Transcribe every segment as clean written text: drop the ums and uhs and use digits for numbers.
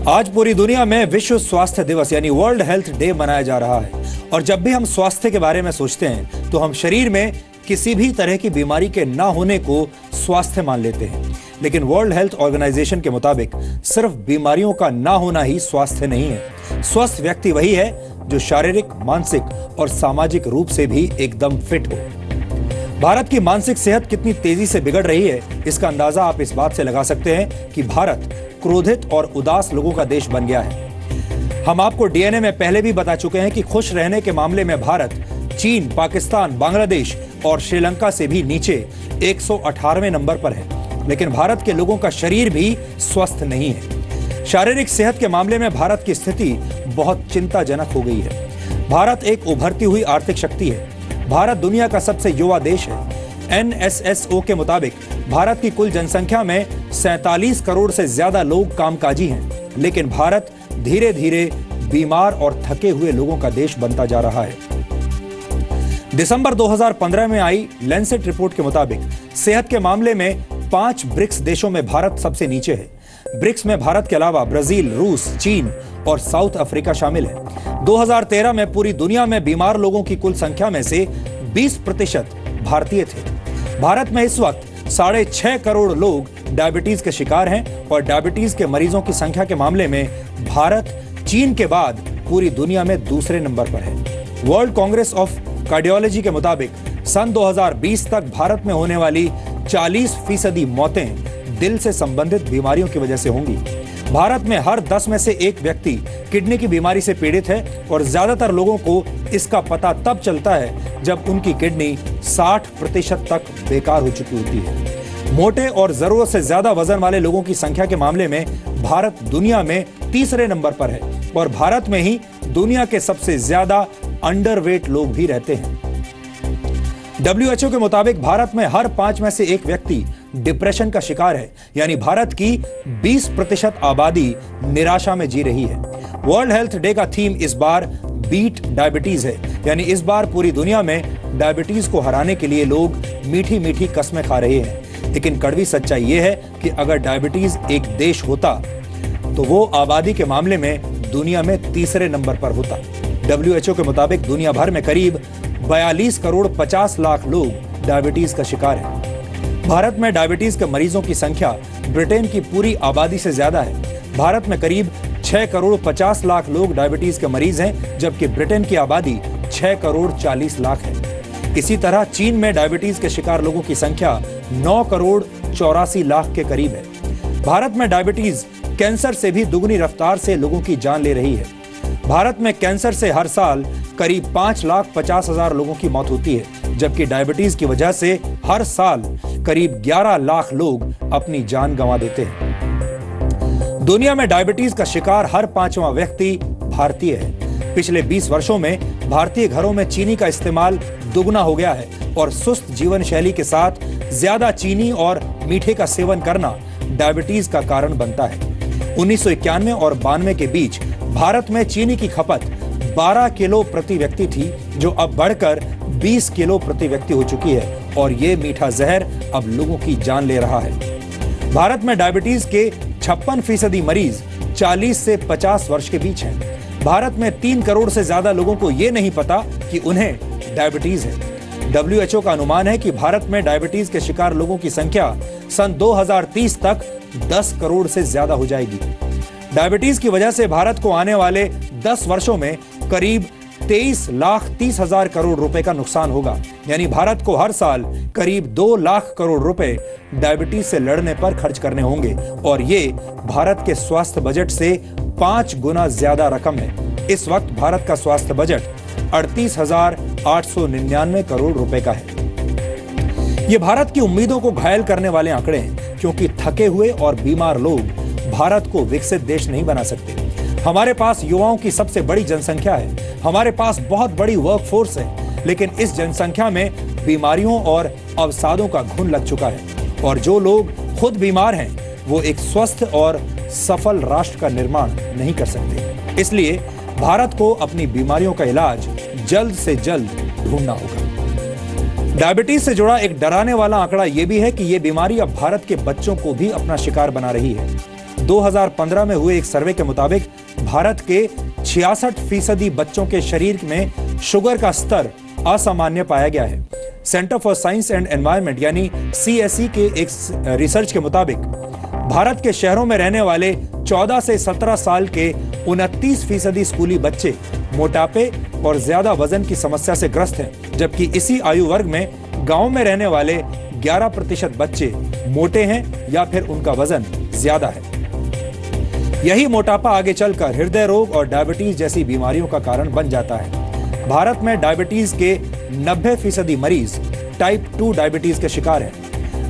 आज पूरी दुनिया में विश्व स्वास्थ्य दिवस यानी वर्ल्ड हेल्थ डे मनाया जा रहा है। और जब भी हम स्वास्थ्य के बारे में सोचते हैं तो हम शरीर में किसी भी तरह की बीमारी के ना होने को स्वास्थ्य मान लेते हैं। लेकिन वर्ल्ड हेल्थ ऑर्गेनाइजेशन के मुताबिक सिर्फ बीमारियों का ना होना ही स्वास्थ्य नहीं है। स्वस्थ व्यक्ति वही है जो शारीरिक, मानसिक और सामाजिक रूप से भी एकदम फिट हो। भारत की मानसिक सेहत कितनी तेजी से बिगड़ रही है, इसका अंदाजा आप इस बात से लगा सकते हैं कि भारत क्रोधित और उदास लोगों का देश बन गया है। हम आपको डीएनए में पहले भी बता चुके हैं कि खुश रहने के मामले में भारत चीन, पाकिस्तान, बांग्लादेश और श्रीलंका से भी नीचे 118वें नंबर पर है। लेकिन भारत के लोगों का शरीर भी स्वस्थ नहीं है। शारीरिक सेहत के मामले में भारत की स्थिति बहुत चिंताजनक हो गई है। भारत एक उभरती हुई आर्थिक शक्ति है। भारत दुनिया का सबसे युवा देश है। NSSO के मुताबिक भारत की कुल जनसंख्या में 47 करोड़ से ज्यादा लोग कामकाजी हैं। लेकिन भारत धीरे धीरे बीमार और थके हुए लोगों का देश बनता जा रहा है। दिसंबर 2015 में आई लैंसेट रिपोर्ट के मुताबिक सेहत के मामले में 5 ब्रिक्स देशों में भारत सबसे नीचे है। ब्रिक्स में भारत के अलावा ब्राजील, रूस, चीन और साउथ अफ्रीका शामिल है। 2013 में पूरी दुनिया में बीमार लोगों की कुल संख्या में से 20% भारतीय थे। भारत में इस वक्त 6.5 करोड़ लोग डायबिटीज के शिकार हैं और डायबिटीज के मरीजों की संख्या के मामले में भारत चीन के बाद पूरी दुनिया में दूसरे नंबर पर है। वर्ल्ड कांग्रेस ऑफ कार्डियोलॉजी के मुताबिक सन 2020 तक भारत में होने वाली 40% मौतें दिल से संबंधित बीमारियों की वजह से होंगी। भारत में हर 10 में से एक व्यक्ति किडनी की बीमारी से पीड़ित है और ज्यादातर लोगों को इसका पता तब चलता है जब उनकी किडनी 60% तक बेकार हो चुकी होती है। मोटे और जरूरत से ज्यादा वजन वाले लोगों की संख्या के मामले में भारत दुनिया में तीसरे नंबर पर है और भारत में ही दुनिया के सबसे ज्यादा अंडरवेट लोग भी रहते हैं। WHO के मुताबिक भारत में हर 5 में से एक व्यक्ति डिप्रेशन का शिकार है, यानी भारत की 20% आबादी निराशा में जी रही है। वर्ल्ड हेल्थ डे का थीम इस बार बीट डायबिटीज है, यानी इस बार पूरी दुनिया में डायबिटीज को हराने के लिए लोग मीठी मीठी कस्में खा रहे हैं। लेकिन कड़वी सच्चाई यह है कि अगर डायबिटीज एक देश होता तो वो आबादी के मामले में दुनिया में तीसरे नंबर पर होता। WHO के मुताबिक दुनिया भर में करीब 42 करोड़ 50 लाख लोग डायबिटीज का शिकार हैं। भारत में डायबिटीज के मरीजों की संख्या ब्रिटेन की पूरी आबादी से ज्यादा है। भारत में करीब 6 करोड़ 50 लाख लोग डायबिटीज के मरीज हैं, जबकि ब्रिटेन की आबादी 6 करोड़ 40 लाख है। इसी तरह चीन में डायबिटीज के शिकार लोगों की संख्या 9 करोड़ 84 लाख के करीब है। भारत में डायबिटीज कैंसर से भी दुगनी रफ्तार से लोगों की जान ले रही है। भारत में कैंसर से हर साल करीब 5,50,000 लोगों की मौत होती है, जबकि डायबिटीज की वजह से हर साल करीब 11 लाख लोग अपनी जान गंवा देते हैं। दुनिया में डायबिटीज का शिकार हर 5वां व्यक्ति भारतीय है। पिछले 20 वर्षों में भारतीय घरों में चीनी का इस्तेमाल दुगना हो गया है और सुस्त जीवन शैली के साथ ज्यादा चीनी और मीठे का सेवन करना डायबिटीज का कारण बनता है। 1991 और 92 के बीच भारत में चीनी की खपत 12 किलो प्रति व्यक्ति थी, जो अब बढ़कर 20 किलो प्रति व्यक्ति हो चुकी है और ये मीठा जहर अब लोगों की जान ले रहा है। भारत में डायबिटीज के 56% मरीज 40 से 50 वर्ष के बीच हैं। भारत में 3 करोड़ से ज्यादा लोगों को ये नहीं पता कि उन्हें डायबिटीज है। WHO का अनुमान है कि भारत में डायबिटीज के शिकार लोगों की संख्या सन 2030 तक 10 करोड़ से ज्यादा हो जाएगी। डायबिटीज की वजह से भारत को आने वाले 10 वर्षों में करीब 23,30,000 करोड़ रुपए का नुकसान होगा, यानी भारत को हर साल करीब 2 लाख करोड़ रुपए डायबिटीज से लड़ने पर खर्च करने होंगे और ये भारत के स्वास्थ्य बजट से 5 गुना ज्यादा रकम है। इस वक्त भारत का स्वास्थ्य बजट 38,899 करोड़ रुपए का है। ये भारत की उम्मीदों को घायल करने वाले आंकड़े हैं, क्योंकि थके हुए और बीमार लोग भारत को विकसित देश नहीं बना सकते। हमारे पास युवाओं की सबसे बड़ी जनसंख्या है, हमारे पास बहुत बड़ी वर्कफोर्स है, लेकिन इस जनसंख्या में बीमारियों और अवसादों का घुन लग चुका है और जो लोग खुद बीमार हैं वो एक स्वस्थ और सफल राष्ट्र का निर्माण नहीं कर सकते। इसलिए भारत को अपनी बीमारियों का इलाज जल्द से जल्द ढूंढना होगा। डायबिटीज से जुड़ा एक डराने वाला आंकड़ा यह भी है कि यह बीमारी अब भारत के बच्चों को भी अपना शिकार बना रही है। 2015 में हुए एक सर्वे के मुताबिक भारत के 66% बच्चों के शरीर में शुगर का स्तर असामान्य पाया गया है। Centre for science and environment यानी CSE के एक रिसर्च के मुताबिक भारत के शहरों में रहने वाले 14 से 17 साल के 29% स्कूली बच्चे मोटापे और ज्यादा वजन की समस्या से ग्रस्त हैं, जबकि इसी आयु वर्ग में गांव में रहने वाले 11% बच्चे मोटे हैं या फिर उनका वजन ज्यादा है। यही मोटापा आगे चलकर हृदय रोग और डायबिटीज जैसी बीमारियों का कारण बन जाता है। भारत में डायबिटीज के 90% मरीज टाइप 2 डायबिटीज के शिकार हैं।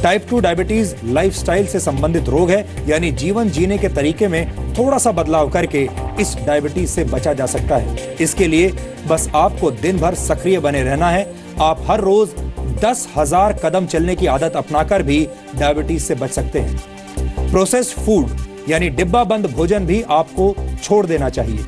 टाइप 2 डायबिटीज लाइफस्टाइल से संबंधित रोग है, यानी जीवन जीने के तरीके में थोड़ा सा बदलाव करके इस डायबिटीज से बचा जा सकता है। इसके लिए बस आपको दिन भर सक्रिय बने रहना है। आप हर रोज 10,000 कदम चलने की आदत अपनाकर भी डायबिटीज से बच सकते हैं। प्रोसेस्ड फूड यानी डिब्बा बंद भोजन भी आपको छोड़ देना चाहिए।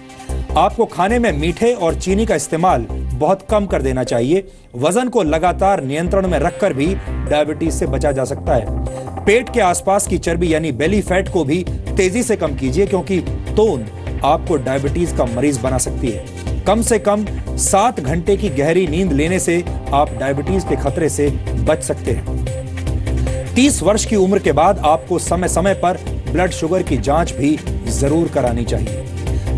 आपको खाने में मीठे और चीनी का इस्तेमाल बहुत कम कर देना चाहिए। वजन को लगातार नियंत्रण में रखकर भी डायबिटीज से बचा जा सकता है। पेट के आसपास की चर्बी यानी बेली फैट को भी तेजी से कम कीजिए, क्योंकि तोंद आपको डायबिटीज का मरीज बना सकती है। कम से कम 7 घंटे की गहरी नींद लेने से आप डायबिटीज के खतरे से बच सकते हैं। 30 वर्ष की उम्र के बाद आपको समय समय पर ब्लड शुगर की जांच भी जरूर करानी चाहिए।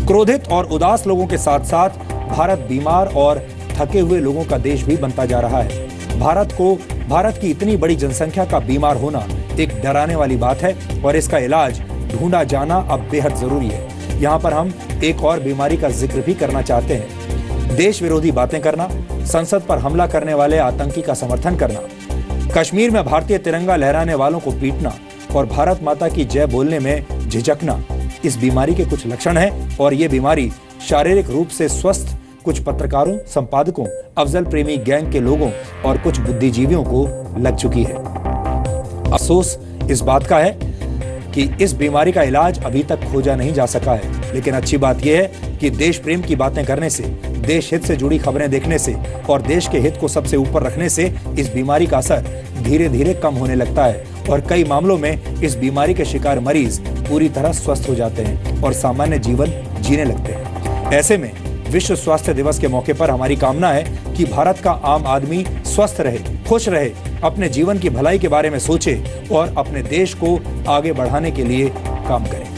क्रोधित और उदास लोगों के साथ साथ भारत बीमार और थके हुए लोगों का देश भी बनता जा रहा है। भारत की इतनी बड़ी जनसंख्या का बीमार होना एक डराने वाली बात है और इसका इलाज ढूंढा जाना अब बेहद जरूरी है। यहाँ पर हम एक और बीमारी का जिक्र भी करना चाहते हैं। देश विरोधी बातें करना, संसद पर हमला करने वाले आतंकी का समर्थन करना, कश्मीर में भारतीय तिरंगा लहराने वालों को पीटना और भारत माता की जय बोलने में झिझकना इस बीमारी के कुछ लक्षण हैं। और ये बीमारी शारीरिक रूप से स्वस्थ कुछ पत्रकारों, संपादकों, अफजल प्रेमी गैंग के लोगों और कुछ बुद्धिजीवियों को लग चुकी है। अफसोस इस बात का है कि इस बीमारी का इलाज अभी तक खोजा नहीं जा सका है। लेकिन अच्छी बात यह है कि देश प्रेम की बातें करने से, देश हित से जुड़ी खबरें देखने से और देश के हित को सबसे ऊपर रखने से इस बीमारी का असर धीरे धीरे कम होने लगता है और कई मामलों में इस बीमारी के शिकार मरीज पूरी तरह स्वस्थ हो जाते हैं और सामान्य जीवन जीने लगते हैं। ऐसे में विश्व स्वास्थ्य दिवस के मौके पर हमारी कामना है कि भारत का आम आदमी स्वस्थ रहे, खुश रहे, अपने जीवन की भलाई के बारे में सोचे और अपने देश को आगे बढ़ाने के लिए काम करे।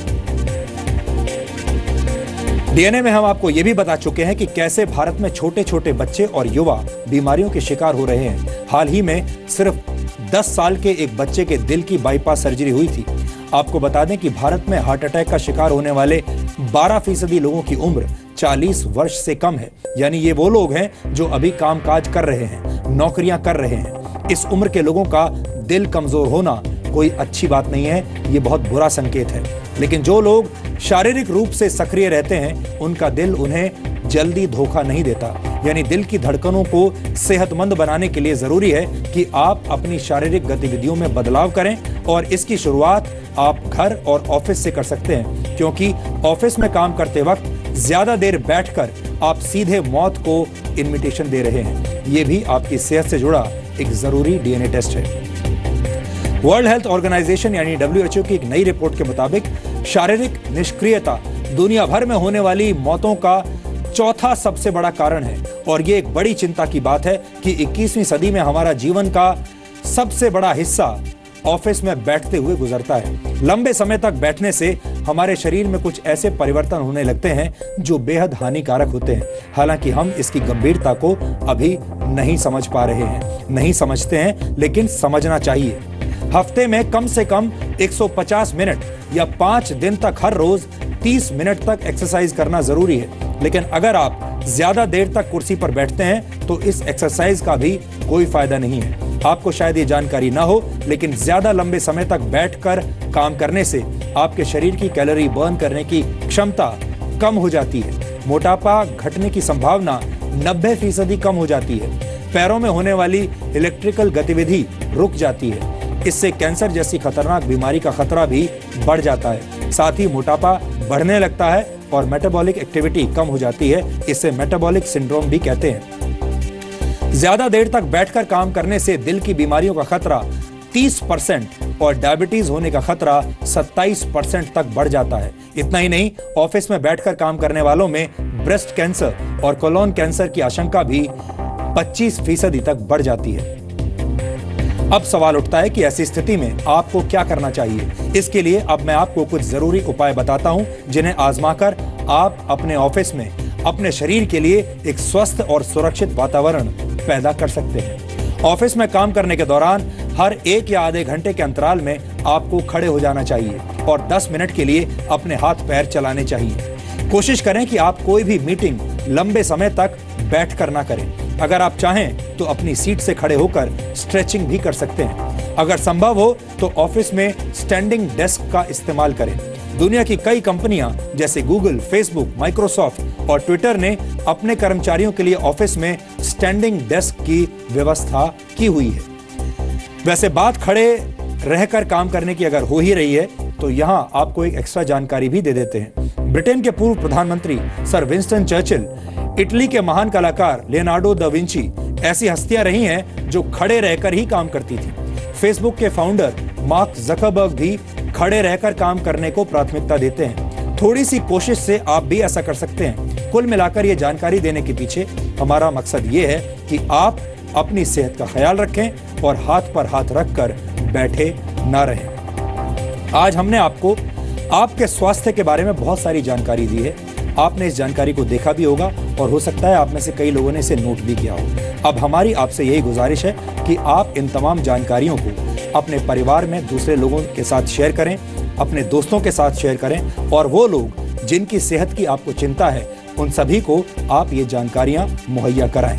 डीएनए में हम आपको यह भी बता चुके हैं कि कैसे भारत में छोटे छोटे बच्चे और युवा बीमारियों के शिकार हो रहे हैं। हाल ही में सिर्फ 10 साल के एक बच्चे के दिल की बाईपास सर्जरी हुई थी। आपको बता दें कि भारत में हार्ट अटैक का शिकार होने वाले 12% लोगों की उम्र 40 वर्ष से कम है। यानी ये वो लोग हैं जो अभी कामकाज कर रहे हैं, नौकरियां कर रहे हैं। इस उम्र के लोगों का दिल कमजोर होना कोई अच्छी बात नहीं है, ये बहुत बुरा संकेत है। लेकिन जो लोग शारीरिक रूप से सक्रिय रहते हैं, उनका दिल उन्हें जल्दी धोखा नहीं देता। यानी दिल की धड़कनों को सेहतमंद बनाने के लिए जरूरी है कि आप अपनी शारीरिक गतिविधियों में बदलाव करें और इसकी शुरुआत आप घर और ऑफिस से कर सकते हैं, क्योंकि ऑफिस में काम करते वक्त ज्यादा देर बैठकर आप सीधे मौत को इन्विटेशन दे रहे हैं। यह भी आपकी सेहत से जुड़ा एक जरूरी डीएनए टेस्ट है। वर्ल्ड हेल्थ ऑर्गेनाइजेशन यानी WHO की एक नई रिपोर्ट के मुताबिक शारीरिक निष्क्रियता दुनिया भर में होने वाली मौतों का चौथा सबसे बड़ा कारण है। और ये एक बड़ी चिंता की बात है कि 21वीं सदी में हमारा जीवन का सबसे बड़ा हिस्सा ऑफिस में बैठते हुए गुजरता है। लंबे समय तक बैठने से हमारे शरीर में कुछ ऐसे परिवर्तन होने लगते हैं जो बेहद हानिकारक होते हैं। हालांकि हम इसकी गंभीरता को अभी नहीं समझ पा रहे हैं, नहीं समझते हैं, लेकिन समझना चाहिए। हफ्ते में कम से कम 150 मिनट या 5 दिन तक हर रोज 30 मिनट तक एक्सरसाइज करना जरूरी है। लेकिन अगर आप ज्यादा देर तक कुर्सी पर बैठते हैं तो इस एक्सरसाइज का भी कोई फायदा नहीं है। आपको शायद ये जानकारी ना हो, लेकिन ज्यादा लंबे समय तक बैठकर काम करने से आपके शरीर की कैलोरी बर्न करने की क्षमता कम हो जाती है। मोटापा घटने की संभावना 90% कम हो जाती है। पैरों में होने वाली इलेक्ट्रिकल गतिविधि रुक जाती है। इससे कैंसर जैसी खतरनाक बीमारी का खतरा भी बढ़ जाता है। साथ ही मोटापा बढ़ने लगता है और मेटाबॉलिक एक्टिविटी कम हो जाती है। इसे मेटाबॉलिक सिंड्रोम भी कहते हैं। ज्यादा देर तक बैठकर काम करने से दिल की बीमारियों का खतरा 30% और डायबिटीज होने का खतरा 27% तक बढ़ जाता है। इतना ही नहीं, ऑफिस में बैठकर काम करने वालों में ब्रेस्ट कैंसर और कोलोन कैंसर की आशंका भी 25% तक बढ़ जाती है। अब सवाल उठता है कि ऐसी स्थिति में आपको क्या करना चाहिए। इसके लिए अब मैं आपको कुछ जरूरी उपाय बताता हूं, जिन्हें आजमाकर आप अपने ऑफिस में अपने शरीर के लिए एक स्वस्थ और सुरक्षित वातावरण पैदा कर सकते हैं। ऑफिस में काम करने के दौरान हर 1 या आधे घंटे के अंतराल में आपको खड़े हो जाना चाहिए और 10 मिनट के लिए अपने हाथ पैर चलाने चाहिए। कोशिश करें कि आप कोई भी मीटिंग लंबे समय तक बैठकर ना करें। अगर आप चाहें तो अपनी सीट से खड़े होकर स्ट्रेचिंग भी कर सकते हैं। अगर संभव हो तो ऑफिस में स्टैंडिंग डेस्क का इस्तेमाल करें। दुनिया की कई कंपनियां जैसे गूगल, फेसबुक, माइक्रोसॉफ्ट और ट्विटर ने अपने कर्मचारियों के लिए ऑफिस में स्टैंडिंग डेस्क की व्यवस्था की हुई है। वैसे बात खड़े रहकर काम करने की अगर हो ही रही है तो यहां आपको एक एक्स्ट्रा जानकारी भी दे देते हैं। ब्रिटेन के पूर्व प्रधानमंत्री सर विंस्टन चर्चिल, इटली के महान कलाकार लियोनार्डो दा विंची ऐसी हस्तियां रही हैं जो खड़े रहकर ही काम करती थी। फेसबुक के फाउंडर मार्क ज़करबर्ग भी खड़े रहकर काम करने को प्राथमिकता देते हैं। थोड़ी सी कोशिश से आप भी ऐसा कर सकते हैं। कुल मिलाकर ये जानकारी देने के पीछे हमारा मकसद ये है कि आप अपनी सेहत का ख्याल रखें और हाथ पर हाथ रखकर बैठे ना रहें। आज हमने आपको आपके स्वास्थ्य के बारे में बहुत सारी जानकारी दी है। आपने इस जानकारी को देखा भी होगा और हो सकता है आप में से कई लोगों ने इसे नोट भी किया हो। अब हमारी आपसे यही गुजारिश है कि आप इन तमाम जानकारियों को अपने परिवार में दूसरे लोगों के साथ शेयर करें, अपने दोस्तों के साथ शेयर करें और वो लोग जिनकी सेहत की आपको चिंता है उन सभी को आप ये जानकारियां मुहैया कराएं।